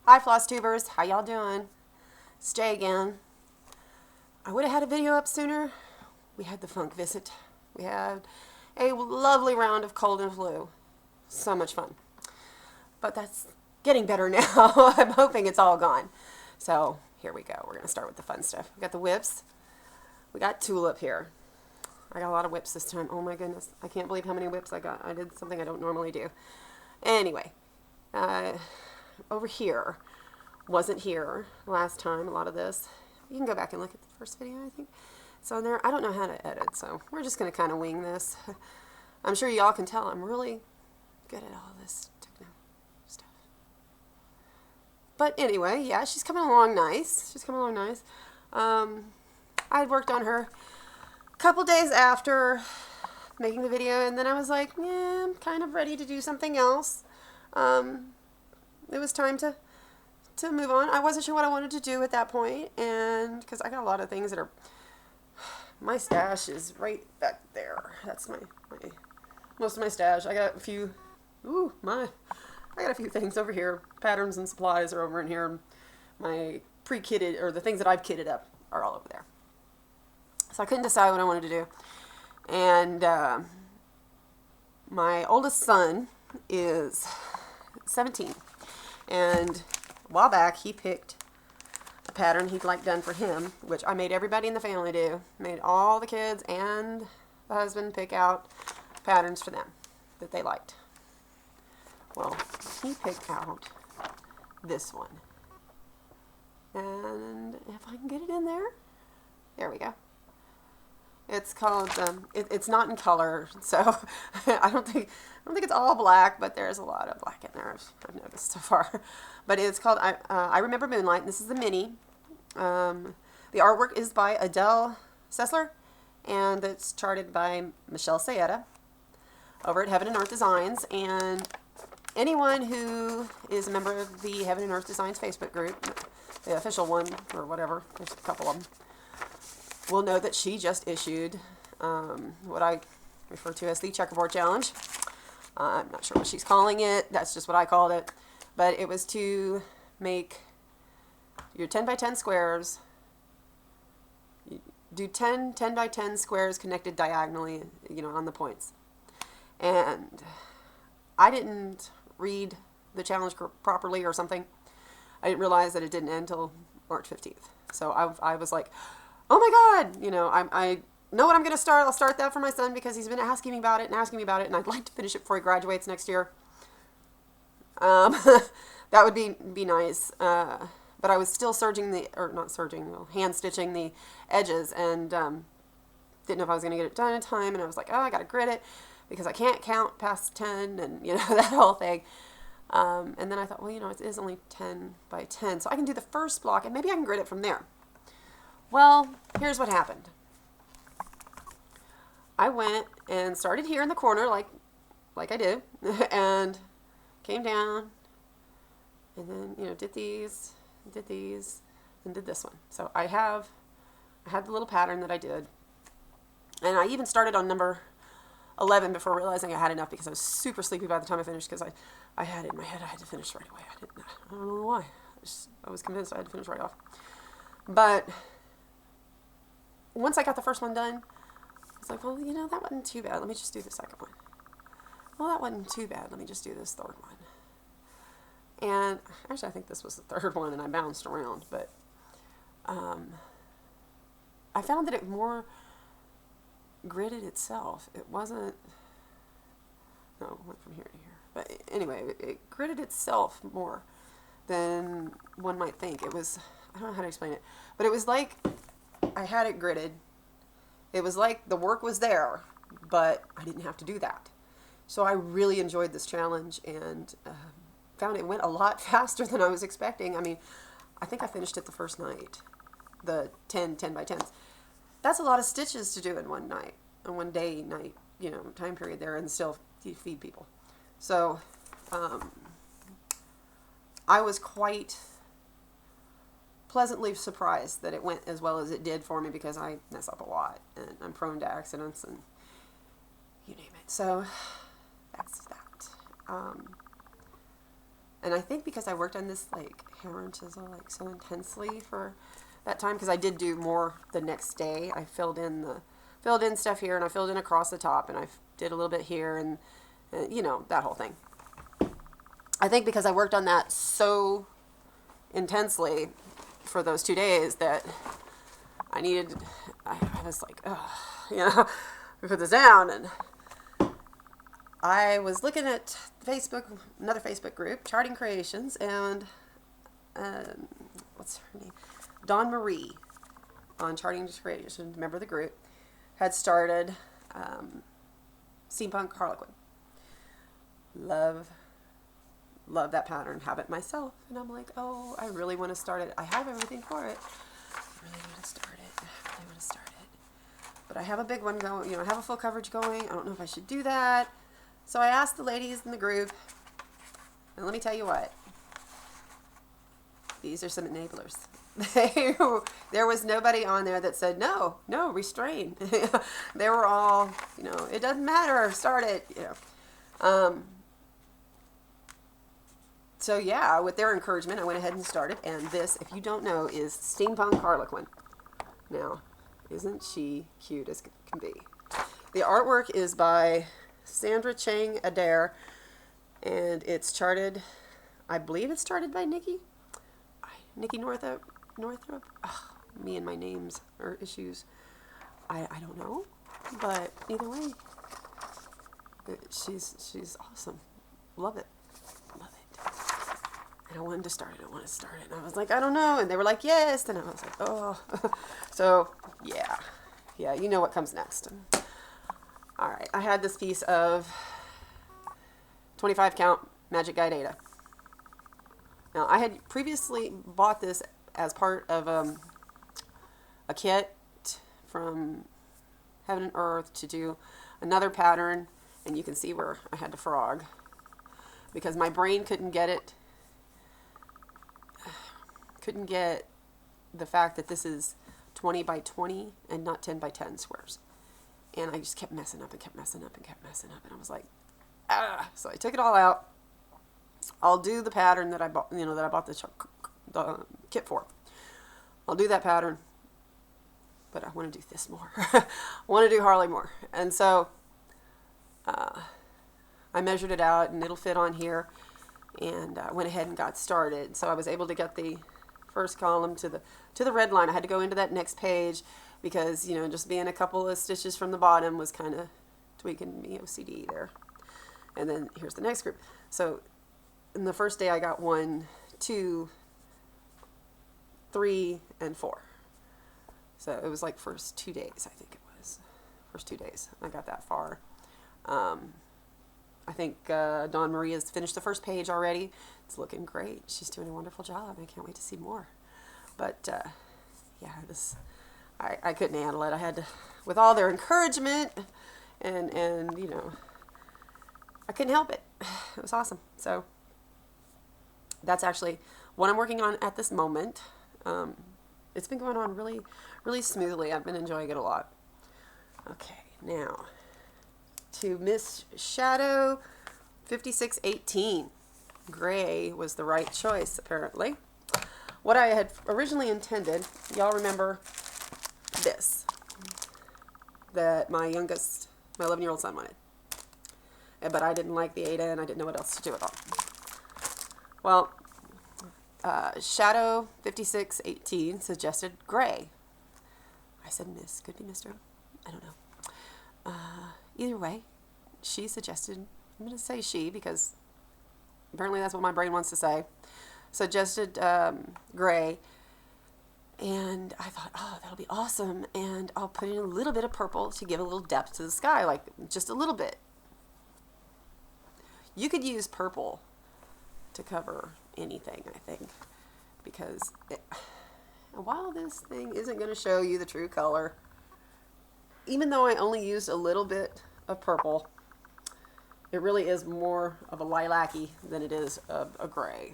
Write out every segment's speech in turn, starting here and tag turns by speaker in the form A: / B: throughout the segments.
A: Hi FlossTubers, how y'all doing? It's Jay again. I would have had a video up sooner. We had the funk visit. We had a lovely round of cold and flu. So much fun. But that's getting better now. I'm hoping it's all gone. So here we go. We're going to start with the fun stuff. We got the whips. We got Tulip here. I got a lot of whips this time. Oh my goodness. I can't believe how many whips I got. I did something I don't normally do. Anyway, over here, wasn't here last time, a lot of this. You can go back and look at the first video, I think. So in there, I don't know how to edit, so we're just going to kind of wing this. I'm sure y'all can tell I'm really good at all this techno stuff. But anyway, yeah, she's coming along nice. She's coming along nice. I had worked on her a couple days after making the video, and then I was like, yeah, I'm kind of ready to do something else. It was time to move on. I wasn't sure what I wanted to do at that point, and because I got a lot of things that are, my stash is right back there. That's my most of my stash. I got a few, I got a few things over here. Patterns and supplies are over in here. My pre-kitted, or the things that I've kitted up, are all over there. So I couldn't decide what I wanted to do. And my oldest son is 17. And a while back, he picked a pattern he'd like done for him, which I made everybody in the family do. Made all the kids and the husband pick out patterns for them that they liked. Well, he picked out this one. And if I can get it in there we go. It's called, it's not in color, so I don't think it's all black, but there's a lot of black in there, I've noticed so far. But it's called I Remember Moonlight, and this is the mini. The artwork is by Adele Sessler, and it's charted by Michelle Sayetta over at Heaven and Earth Designs. And anyone who is a member of the Heaven and Earth Designs Facebook group, the official one, or whatever, there's a couple of them, will know that she just issued what I refer to as the Checkerboard Challenge. I'm not sure what she's calling it. That's just what I called it. But it was to make your 10 by 10 squares. You do 10 by 10 squares connected diagonally, on the points. And I didn't read the challenge properly or something. I didn't realize that it didn't end until March 15th. So I was like, oh my God, I know what I'm going to start. I'll start that for my son because he's been asking me about it, and I'd like to finish it before he graduates next year. That would be nice. But I was still hand stitching the edges, and didn't know if I was going to get it done in time. And I was like, oh, I got to grid it because I can't count past 10, and that whole thing. And then I thought, well, it is only 10 by 10, so I can do the first block, and maybe I can grid it from there. Well, here's what happened. I went and started here in the corner like I do, and came down, and then, did these, and did this one. So I had the little pattern that I did, and I even started on number 11 before realizing I had enough because I was super sleepy by the time I finished because I had it in my head I had to finish right away. I don't know why. I was convinced I had to finish right off. But once I got the first one done, I was like, well, that wasn't too bad. Let me just do the second one. Well, that wasn't too bad. Let me just do this third one. And actually, I think this was the third one, and I bounced around. But I found that it more gridded itself. It wasn't, no, it went from here to here. But anyway, it gridded itself more than one might think. It was, I don't know how to explain it, but it was like I had it gridded. It was like the work was there, but I didn't have to do that. So I really enjoyed this challenge, and found it went a lot faster than I was expecting. I mean, I think I finished it the first night, the 10 by 10s. That's a lot of stitches to do in one night, in one day, night, time period there, and still feed people. So I was quite pleasantly surprised that it went as well as it did for me because I mess up a lot and I'm prone to accidents and you name it. So that's that. And I think because I worked on this like hammer and chisel like so intensely for that time, because I did do more the next day. I filled in stuff here, and I filled in across the top, and I did a little bit here, and you know, that whole thing. I think because I worked on that so intensely for those 2 days that I was like, oh, you know, put this down. And I was looking at Facebook, another Facebook group, Charting Creations, and what's her name? Dawn Marie on Charting Creations, member of the group, had started Steampunk Harlequin. Love that pattern, have it myself. And I'm like, oh, I really want to start it. I have everything for it. I really want to start it. But I have a big one going, you know, I have a full coverage going. I don't know if I should do that. So I asked the ladies in the group, and let me tell you what, these are some enablers. There was nobody on there that said, no, restrain. They were all, you know, it doesn't matter, start it, you know. So yeah, with their encouragement, I went ahead and started. And this, if you don't know, is Steampunk Harlequin. Now, isn't she cute as can be? The artwork is by Sandra Chang Adair, and it's charted, I believe it's charted by Nikki Northrop. Ugh, me and my names are issues. I don't know, but either way, she's awesome. Love it. And I wanted to start it. And I was like, I don't know. And they were like, yes. And I was like, oh. So, yeah. Yeah, you know what comes next. All right. I had this piece of 25 count Magic Guide Ada. Now, I had previously bought this as part of a kit from Heaven and Earth to do another pattern. And you can see where I had to frog, because my brain couldn't get the fact that this is 20 by 20 and not 10 by 10 squares. And I just kept messing up. And I was like, ah. So I took it all out. I'll do the pattern that I bought, you know, that I bought the kit for. I'll do that pattern. But I want to do this more. I want to do Harley more. And so I measured it out, and it'll fit on here. And went ahead and got started. So I was able to get the first column to the red line. I had to go into that next page because, you know, just being a couple of stitches from the bottom was kind of tweaking me OCD there. And then here's the next group. So in the first day I got 1, 2, 3, and 4. So it was like first 2 days, I think it was. First 2 days I got that far. I think Dawn Marie has finished the first page already. It's looking great. She's doing a wonderful job. I can't wait to see more. But yeah, I couldn't handle it. I had to, with all their encouragement, and you know, I couldn't help it. It was awesome. So that's actually what I'm working on at this moment. It's been going on really, really smoothly. I've been enjoying it a lot. Okay, now to Miss Shadow 5618. Gray was the right choice, apparently. What I had originally intended, y'all remember this, that my 11-year-old son wanted. But I didn't like the Ada, and I didn't know what else to do with it. Well, Shadow 5618 suggested gray. I said miss, could be Mr. I don't know. Either way, she suggested, I'm going to say she because apparently that's what my brain wants to say, suggested gray. And I thought, oh, that'll be awesome. And I'll put in a little bit of purple to give a little depth to the sky, like just a little bit. You could use purple to cover anything, I think, because while this thing isn't going to show you the true color, even though I only used a little bit of purple, it really is more of a lilac-y than it is of a gray.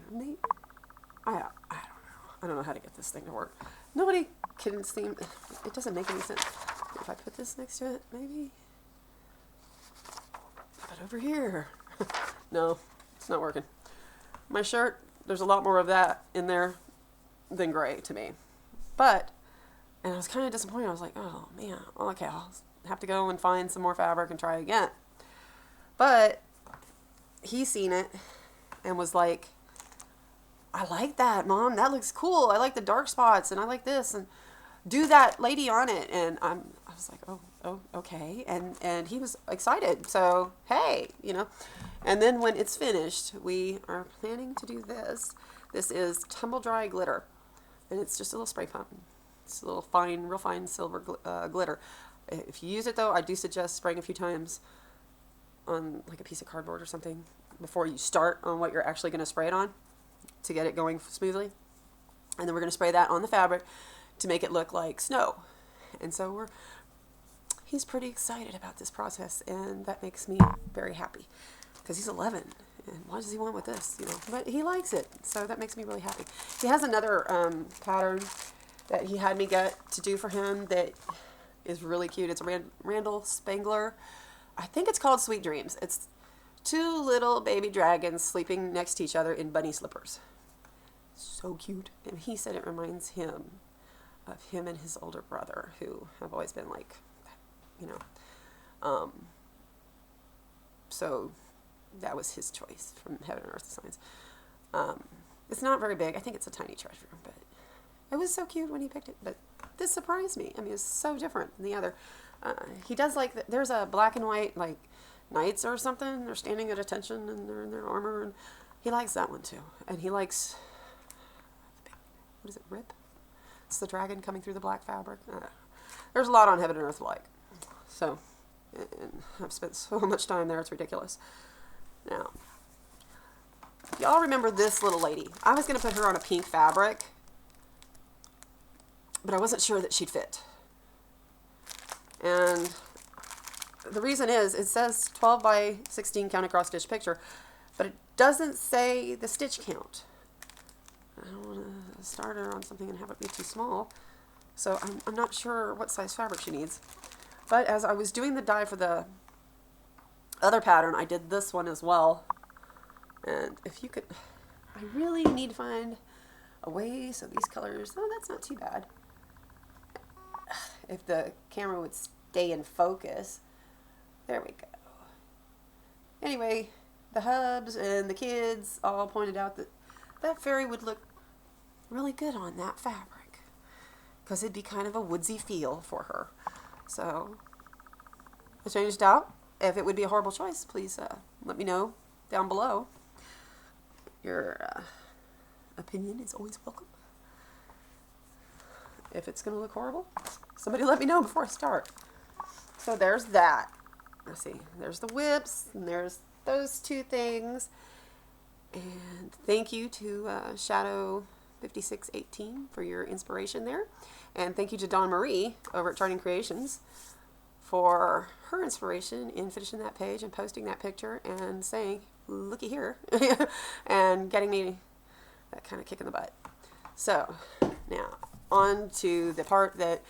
A: I don't know. I don't know how to get this thing to work. Nobody can seem, it doesn't make any sense. If I put this next to it, maybe. But over here. No, it's not working. My shirt, there's a lot more of that in there than gray to me. But, and I was kind of disappointed. I was like, oh man, okay, I'll have to go and find some more fabric and try again. But he seen it and was like, I like that, Mom. That looks cool. I like the dark spots, and I like this, and do that lady on it. And I was like, oh, okay. And he was excited. So, hey, you know. And then when it's finished, we are planning to do this. This is tumble dry glitter, and it's just a little spray foam. It's a little fine, real fine silver glitter. If you use it though, I do suggest spraying a few times on like a piece of cardboard or something before you start on what you're actually going to spray it on, to get it going smoothly. And then we're going to spray that on the fabric to make it look like snow. And so he's pretty excited about this process, and that makes me very happy because he's 11 and what does he want with this, you know? But he likes it, so that makes me really happy. He has another pattern that he had me get to do for him that is really cute. It's a Randall Spangler. I think it's called Sweet Dreams. It's 2 little baby dragons sleeping next to each other in bunny slippers. So cute. And he said it reminds him of him and his older brother, who have always been like, you know. So that was his choice from Heaven and Earth Designs. It's not very big. I think it's a tiny treasure, but it was so cute when he picked it. But this surprised me. I mean, it's so different than the other. He does like, there's a black and white, like, knights or something. They're standing at attention and they're in their armor. And he likes that one too. And he likes, what is it, Rip? It's the dragon coming through the black fabric. There's a lot on Heaven and Earth alike. So, and I've spent so much time there, it's ridiculous. Now, y'all remember this little lady. I was going to put her on a pink fabric, but I wasn't sure that she'd fit. And the reason is, it says 12 by 16 count across stitch picture, but it doesn't say the stitch count. I don't want to start her on something and have it be too small. So I'm not sure what size fabric she needs. But as I was doing the dye for the other pattern, I did this one as well. And if you could, I really need to find a way so these colors, oh, that's not too bad. If the camera would stay in focus. There we go. Anyway, the hubs and the kids all pointed out that that fairy would look really good on that fabric, because it'd be kind of a woodsy feel for her. So I changed out. If it would be a horrible choice, please let me know down below. Your opinion is always welcome. If it's going to look horrible, somebody let me know before I start. So there's that. Let's see. There's the whips, and there's those 2 things. And thank you to Shadow 5618 for your inspiration there. And thank you to Dawn Marie over at Charting Creations for her inspiration in finishing that page and posting that picture and saying, looky here, and getting me that kind of kick in the butt. So now on to the part that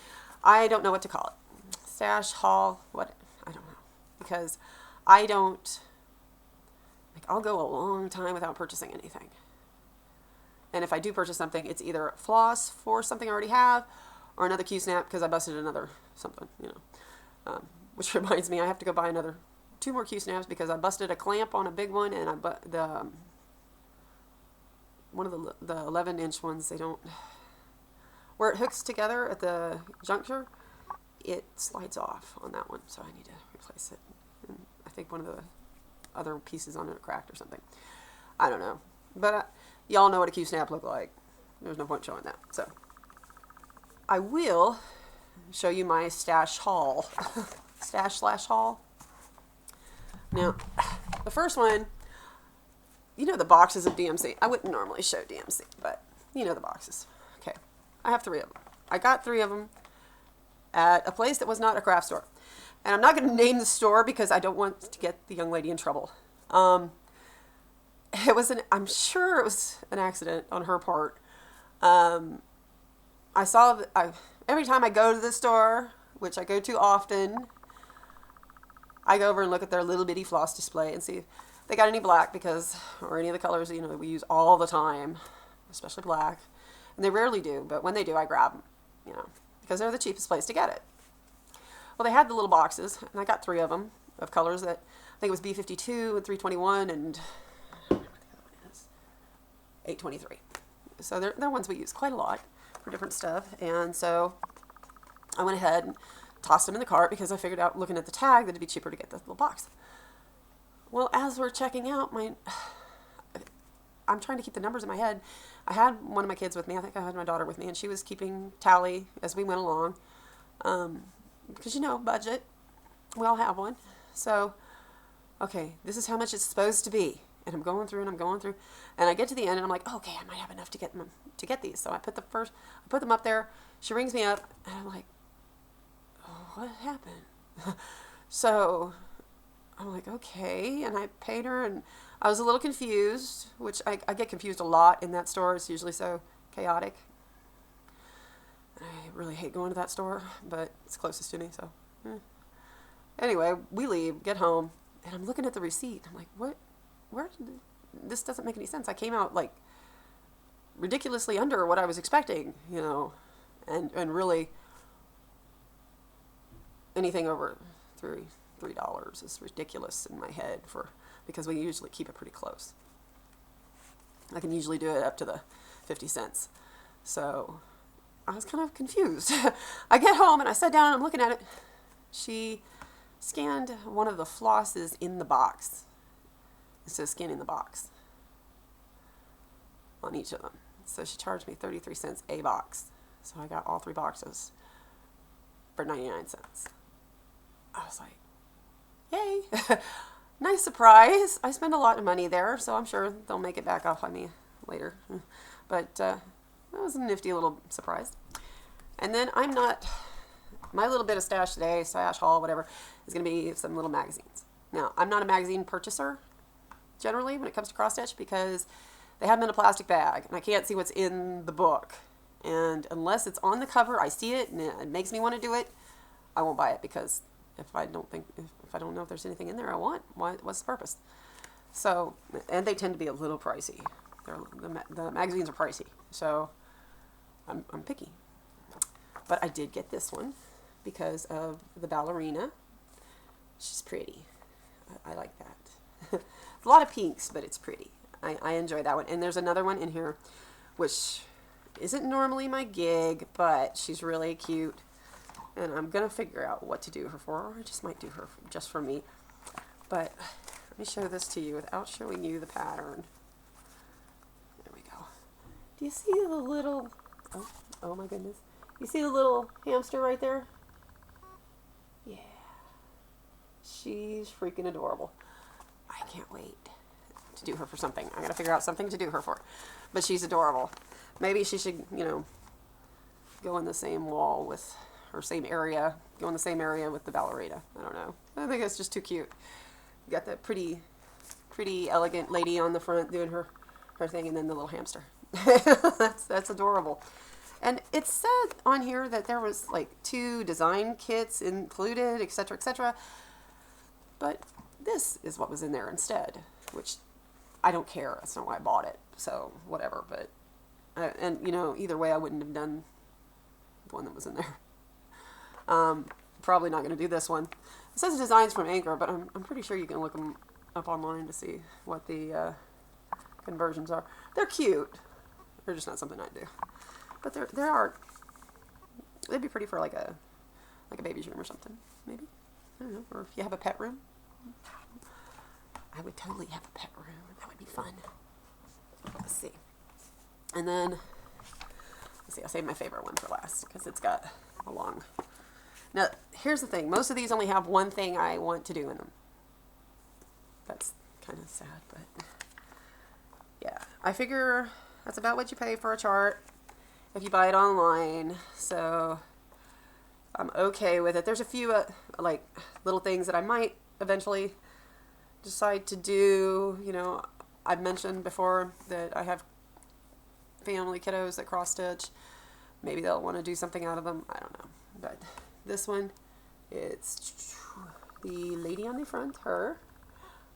A: I don't know what to call it. Stash, haul, what, I don't know. Because I don't, like, I'll go a long time without purchasing anything. And if I do purchase something, it's either floss for something I already have, or another Q-snap because I busted another something, you know. Which reminds me, I have to go buy another 2 more Q-snaps because I busted a clamp on a big one, and one of the 11-inch ones, they don't, where it hooks together at the juncture, it slides off on that one, so I need to replace it. And I think one of the other pieces on it cracked or something. I don't know, but y'all know what a Q-snap look like. There's no point showing that. So I will show you my stash haul. Stash/haul. Now, the first one, you know the boxes of DMC. I wouldn't normally show DMC, but you know the boxes. Okay, I have 3 of them. I got 3 of them at a place that was not a craft store. And I'm not going to name the store because I don't want to get the young lady in trouble. It was I'm sure it was an accident on her part. I saw every time I go to the store, which I go to often, I go over and look at their little bitty floss display and see they got any black because, or any of the colors, you know, that we use all the time, especially black. And they rarely do, but when they do, I grab them, you know, because they're the cheapest place to get it. Well, they had the little boxes, and I got 3 of them of colors that, I think it was B52 and 321 and I don't remember what the other one is, 823. So they're ones we use quite a lot for different stuff. And so I went ahead and tossed them in the cart because I figured out, looking at the tag, that it'd be cheaper to get the little box. Well, as we're checking out, I'm trying to keep the numbers in my head. I had one of my kids with me. I think I had my daughter with me, and she was keeping tally as we went along. Because, you know, budget. We all have one. So, okay, this is how much it's supposed to be. And I'm going through and I'm going through. And I get to the end and I'm like, okay, I might have enough to get these. So I put them up there. She rings me up and I'm like, oh, what happened? So I'm like, okay. And I paid her and I was a little confused, which I get confused a lot in that store. It's usually so chaotic. I really hate going to that store, but it's closest to me, so. Anyway, we leave, get home, and I'm looking at the receipt. I'm like, this doesn't make any sense. I came out, like, ridiculously under what I was expecting, you know, and really anything over $3 is ridiculous in my head because we usually keep it pretty close. I can usually do it up to the 50 cents. So I was kind of confused. I get home and I sat down and I'm looking at it. She scanned one of the flosses in the box. It says scanning the box on each of them. So she charged me 33 cents a box. So I got all 3 boxes for 99 cents. I was like, yay. Nice surprise. I spend a lot of money there, so I'm sure they'll make it back off on me later. But that was a nifty little surprise. And then my little bit of stash today, stash haul, whatever, is going to be some little magazines. Now, I'm not a magazine purchaser, generally, when it comes to cross stitch, because they have them in a plastic bag, and I can't see what's in the book. And unless it's on the cover, I see it, and it makes me want to do it, I won't buy it, because if I don't know if there's anything in there I want, what's the purpose? So, and they tend to be a little pricey. The magazines are pricey, so I'm picky. But I did get this one because of the ballerina. She's pretty. I like that. A lot of pinks, but it's pretty. I enjoy that one. And there's another one in here, which isn't normally my gig, but she's really cute. And I'm going to figure out what to do her for, or I just might do her just for me. But let me show this to you without showing you the pattern. There we go. Do you see the little, oh my goodness. You see the little hamster right there? Yeah. She's freaking adorable. I can't wait to do her for something. I got to figure out something to do her for. But she's adorable. Maybe she should, you know, go in the same wall with, or same area, go in the same area with the ballerina. I don't know. I think it's just too cute. You got that pretty elegant lady on the front doing her thing, and then the little hamster. That's adorable. And it said on here that there was like 2 design kits included, etc., etc. But this is what was in there instead, which I don't care. That's not why I bought it. So whatever. But and you know, either way, I wouldn't have done the one that was in there. Probably not going to do this one. It says designs from Anchor, but I'm pretty sure you can look them up online to see what the conversions are. They're cute. They're just not something I'd do. But they'd be pretty for like a baby's room or something, maybe. I don't know. Or if you have a pet room. I would totally have a pet room. That would be fun. Let's see. And then, let's see, I'll save my favorite one for last because it's got a long. Now, here's the thing. Most of these only have one thing I want to do in them. That's kind of sad, but yeah. I figure that's about what you pay for a chart if you buy it online. So I'm okay with it. There's a few like little things that I might eventually decide to do. You know, I've mentioned before that I have family kiddos that cross stitch. Maybe they'll want to do something out of them. I don't know. But this one, it's the lady on the front, her.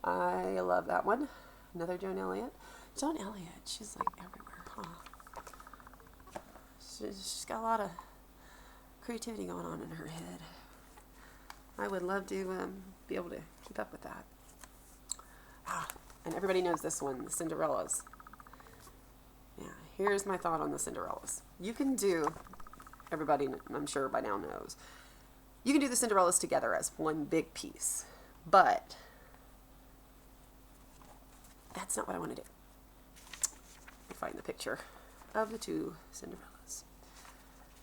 A: I love that one. Another Joan Elliott. Joan Elliott, she's like everywhere, huh? She's got a lot of creativity going on in her head. I would love to be able to keep up with that. And everybody knows this one, the Cinderellas. Yeah, here's my thought on the Cinderellas. You can do, everybody I'm sure by now knows, you can do the Cinderellas together as one big piece, but that's not what I want to do. Let me find the picture of the two Cinderellas.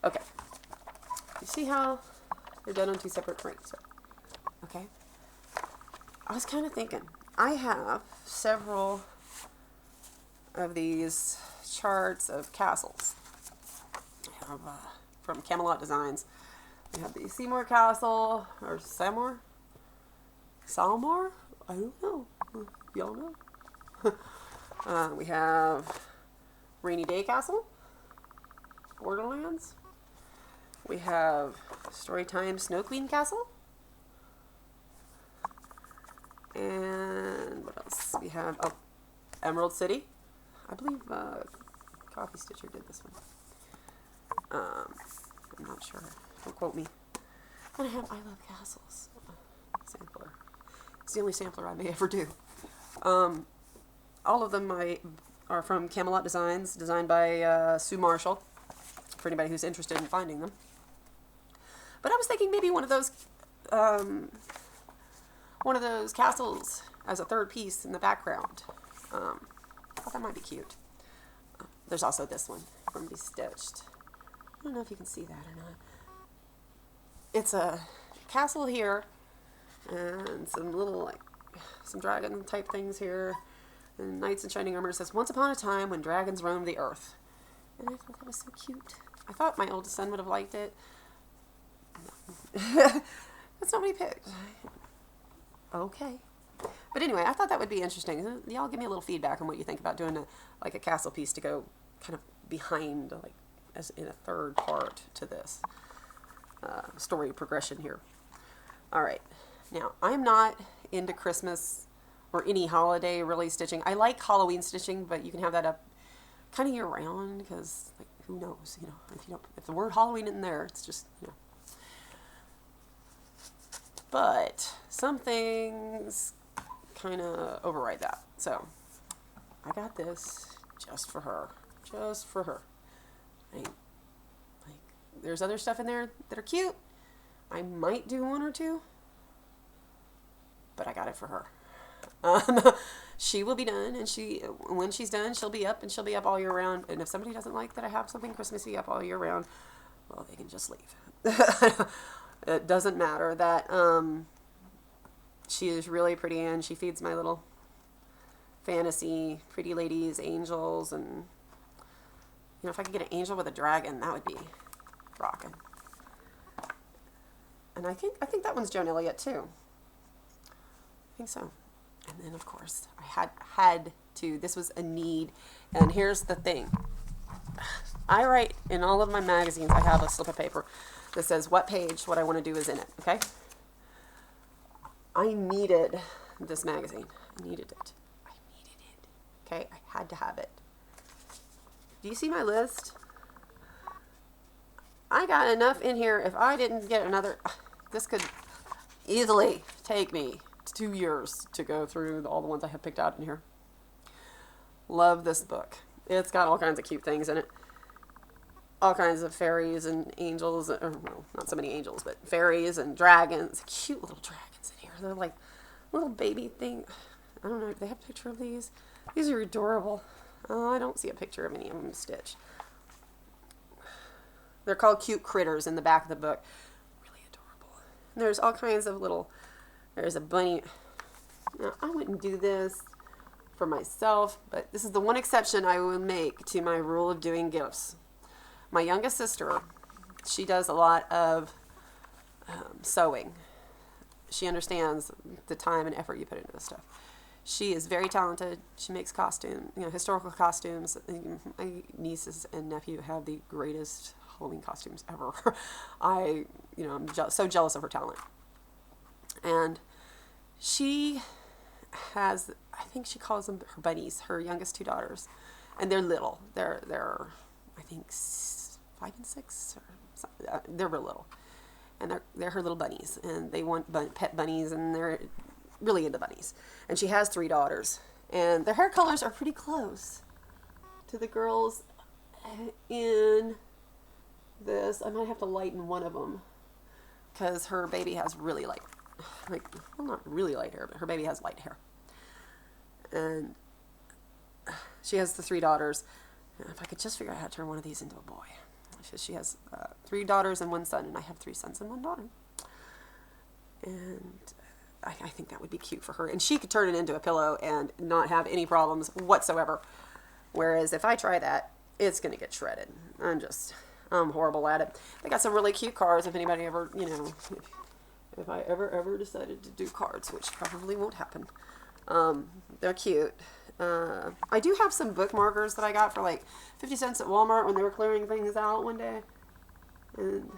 A: Okay, you see how they're done on two separate frames? Okay, I was kind of thinking, I have several of these charts of castles. I have from Camelot Designs. We have the Seymour Castle, or Samor? Salmore? I don't know. Y'all know? We have Rainy Day Castle, Borderlands. We have Storytime Snow Queen Castle. And what else? We have Emerald City. I believe Coffee Stitcher did this one. I'm not sure. Don't quote me. And I have I Love Castles sampler. It's the only sampler I may ever do. All of them are from Camelot Designs, designed by Sue Marshall, for anybody who's interested in finding them. But I was thinking maybe one of those castles as a third piece in the background. I thought that might be cute. There's also this one from Be Stitched. I don't know if you can see that or not. It's a castle here, and some little, some dragon type things here, and knights in shining armor. It says, "Once upon a time when dragons roamed the earth." And I thought that was so cute. I thought my oldest son would have liked it. That's not what he picked. Okay. But anyway, I thought that would be interesting. Y'all give me a little feedback on what you think about doing a castle piece to go kind of behind, as in a third part to this story progression here. All right. Now, I'm not into Christmas or any holiday really stitching. I like Halloween stitching, but you can have that up kind of year round because who knows, if the word Halloween isn't there, it's just, But some things kind of override that. So I got this just for her. Just for her. There's other stuff in there that are cute. I might do one or two, but I got it for her. She will be done, and when she's done, she'll be up, and she'll be up all year round. And if somebody doesn't like that I have something Christmassy up all year round, well, they can just leave. It doesn't matter. That she is really pretty, and she feeds my little fantasy pretty ladies, angels, and if I could get an angel with a dragon, that would be rocking. And I think that one's Joan Elliott too. I think so. And then of course I had to. This was a need. And here's the thing. I write in all of my magazines. I have a slip of paper that says what page, what I want to do is in it. Okay. I needed this magazine. I needed it. Okay. I had to have it. Do you see my list? I got enough in here. If I didn't get another, this could easily take me 2 years to go through all the ones I have picked out in here. Love this book. It's got all kinds of cute things in it. All kinds of fairies and angels, or well, not so many angels, but fairies and dragons. Cute little dragons in here. They're like little baby thing. I don't know if they have a picture of these. These are adorable. Oh, I don't see a picture of any of them stitched. They're called cute critters in the back of the book. Really adorable. And there's all kinds of there's a bunny. Now, I wouldn't do this for myself, but this is the one exception I will make to my rule of doing gifts. My youngest sister, she does a lot of sewing. She understands the time and effort you put into this stuff. She is very talented. She makes historical costumes. My nieces and nephew have the greatest Halloween costumes ever. I'm so jealous of her talent. And she has, I think she calls them her bunnies, her youngest two daughters, and they're little. They're I think 5 and 6 or something. They're real little, and they're her little bunnies, and they want pet bunnies, and they're really into bunnies. And she has 3 daughters, and their hair colors are pretty close to the girls in this. I might have to lighten one of them because her baby has really light, well, not really light hair, but her baby has light hair. And she has the 3 daughters. And if I could just figure out how to turn one of these into a boy. She has 3 daughters and 1 son, and I have 3 sons and 1 daughter. And I think that would be cute for her. And she could turn it into a pillow and not have any problems whatsoever. Whereas if I try that, it's going to get shredded. I'm horrible at it. They got some really cute cards if anybody ever, you know, if I ever decided to do cards, which probably won't happen. They're cute. I do have some bookmarkers that I got for like 50 cents at Walmart when they were clearing things out one day. And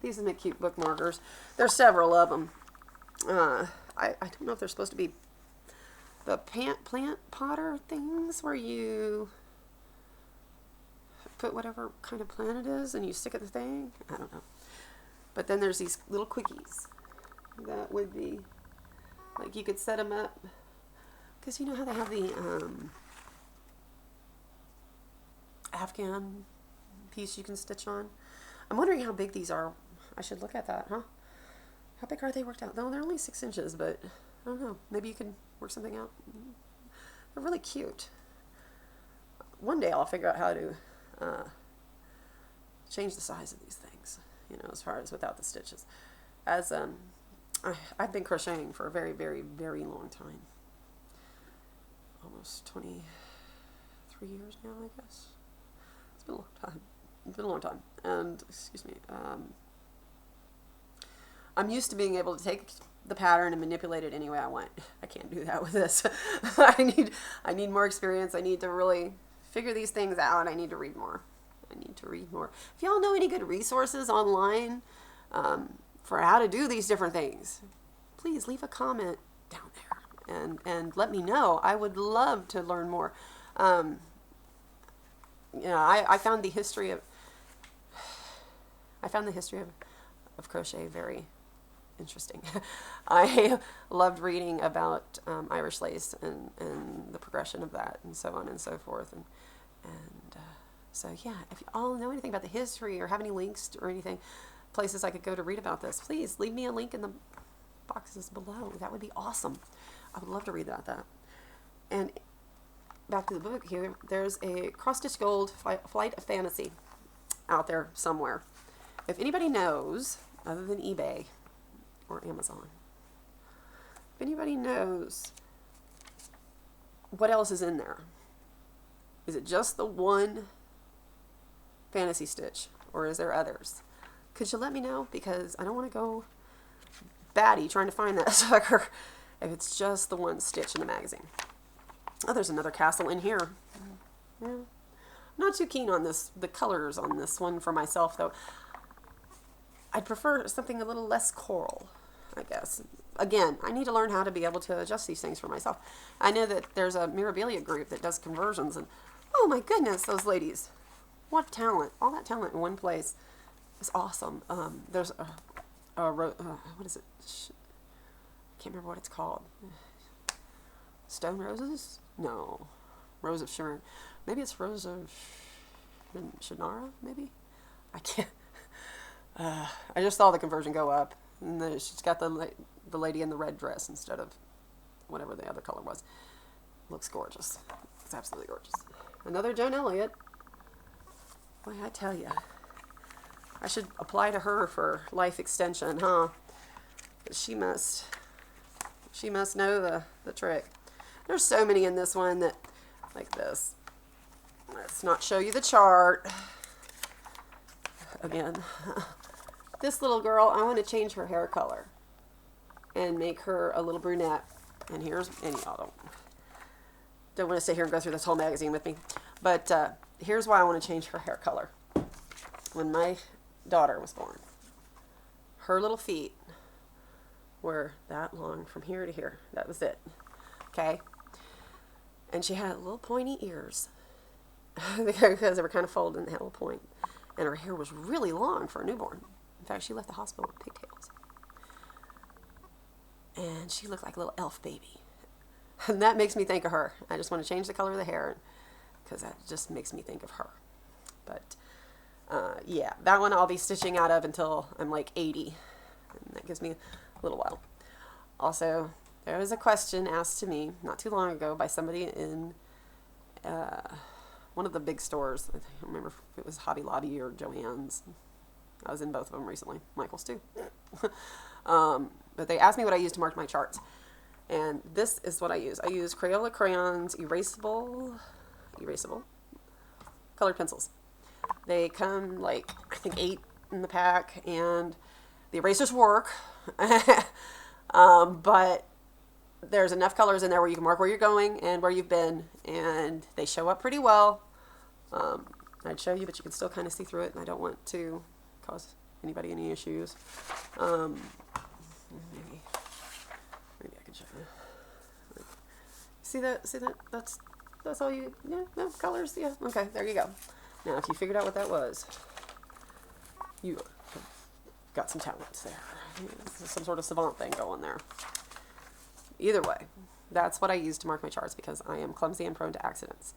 A: these are cute bookmarkers. There's several of them. I don't know if they're supposed to be the plant potter things where you put whatever kind of plant it is and you stick it in the thing. I don't know. But then there's these little quickies that would be like you could set them up because you know how they have the Afghan piece you can stitch on. I'm wondering how big these are. I should look at that, huh? How big are they worked out? No, they're only 6 inches, but I don't know. Maybe you can work something out. They're really cute. One day I'll figure out how to change the size of these things, you know, as far as without the stitches. As I've been crocheting for a very, very, very long time. Almost 23 years now, I guess. It's been a long time. It's been a long time. And, excuse me, I'm used to being able to take the pattern and manipulate it any way I want. I can't do that with this. I need more experience. I need to really figure these things out. I need to read more. If y'all know any good resources online for how to do these different things, please leave a comment down there and let me know. I would love to learn more. You know, I found the history of crochet very interesting. I loved reading about Irish lace and the progression of that and so on and so forth. And so, yeah, if you all know anything about the history or have any links or anything, places I could go to read about this, please leave me a link in the boxes below. That would be awesome. I would love to read about that. And back to the book here, there's a cross-stitch gold Flight of Fantasy out there somewhere. If anybody knows, other than eBay or Amazon, if anybody knows what else is in there, is it just the one fantasy stitch or is there others? Could you let me know? Because I don't want to go batty trying to find that sucker if it's just the one stitch in the magazine. Oh, there's another castle in here. Yeah. Not too keen on this, the colors on this one for myself though. I'd prefer something a little less coral, I guess. Again, I need to learn how to be able to adjust these things for myself. I know that there's a Mirabilia group that does conversions, and oh my goodness, those ladies. What talent. All that talent in one place is awesome. There's what is it? I can't remember what it's called. Stone Roses? No. Rose of Sharon. Maybe it's Rose of Shannara, maybe? I can't. I just saw the conversion go up. And then she's got the lady in the red dress instead of whatever the other color was. Looks gorgeous. It's absolutely gorgeous. Another Joan Elliott. Boy, I tell you. I should apply to her for life extension, huh? She must know the trick. There's so many in this one that, like this. Let's not show you the chart. Again. This little girl, I want to change her hair color and make her a little brunette. And y'all don't want to sit here and go through this whole magazine with me. But here's why I want to change her hair color. When my daughter was born, her little feet were that long from here to here. That was it. okay? And she had little pointy ears because they were kind of folded and they had a little point. And her hair was really long for a newborn. In fact, she left the hospital with pigtails. And she looked like a little elf baby. And that makes me think of her. I just want to change the color of the hair because that just makes me think of her. But yeah, that one I'll be stitching out of until I'm like 80. And that gives me a little while. Also, there was a question asked to me not too long ago by somebody in one of the big stores. I don't remember if it was Hobby Lobby or Joann's. I was in both of them recently. Michael's too. But they asked me what I use to mark my charts. And this is what I use. I use Crayola crayons, erasable colored pencils. They come like, I think 8 in the pack, and the erasers work. But there's enough colors in there where you can mark where you're going and where you've been, and they show up pretty well. I'd show you, but you can still kind of see through it, and I don't want to cause anybody any issues. Maybe I could show you. See that? That's all you, yeah, no, colors, yeah, okay, there you go. Now, if you figured out what that was, you got some talents there. This is some sort of savant thing going there. Either way, that's what I use to mark my charts because I am clumsy and prone to accidents.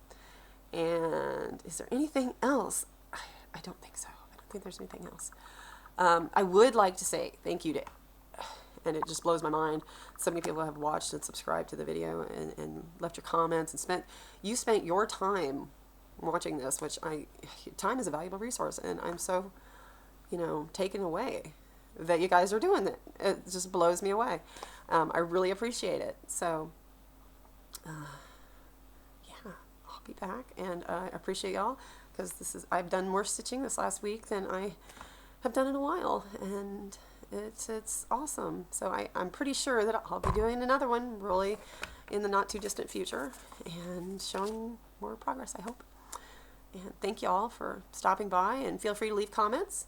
A: And is there anything else? I don't think so. I don't think there's anything else. I would like to say thank you to, and it just blows my mind, so many people have watched and subscribed to the video and left your comments and you spent your time watching this, which time is a valuable resource, and I'm so, taken away that you guys are doing it. It just blows me away. I really appreciate it. So, yeah, I'll be back, and I appreciate y'all because I've done more stitching this last week than I have done in a while, and it's awesome. So I'm pretty sure that I'll be doing another one really in the not too distant future and showing more progress, I hope. And thank you all for stopping by, and feel free to leave comments.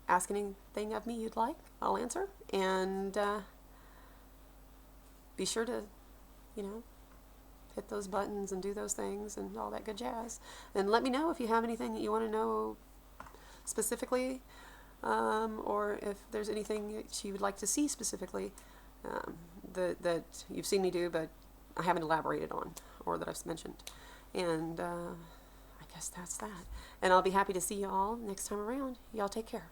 A: Ask anything of me you'd like, I'll answer. And be sure to, hit those buttons and do those things and all that good jazz. And let me know if you have anything that you want to know specifically, or if there's anything that you would like to see specifically that you've seen me do but I haven't elaborated on, or that I've mentioned. And I guess that's that. And I'll be happy to see you all next time around. Y'all take care.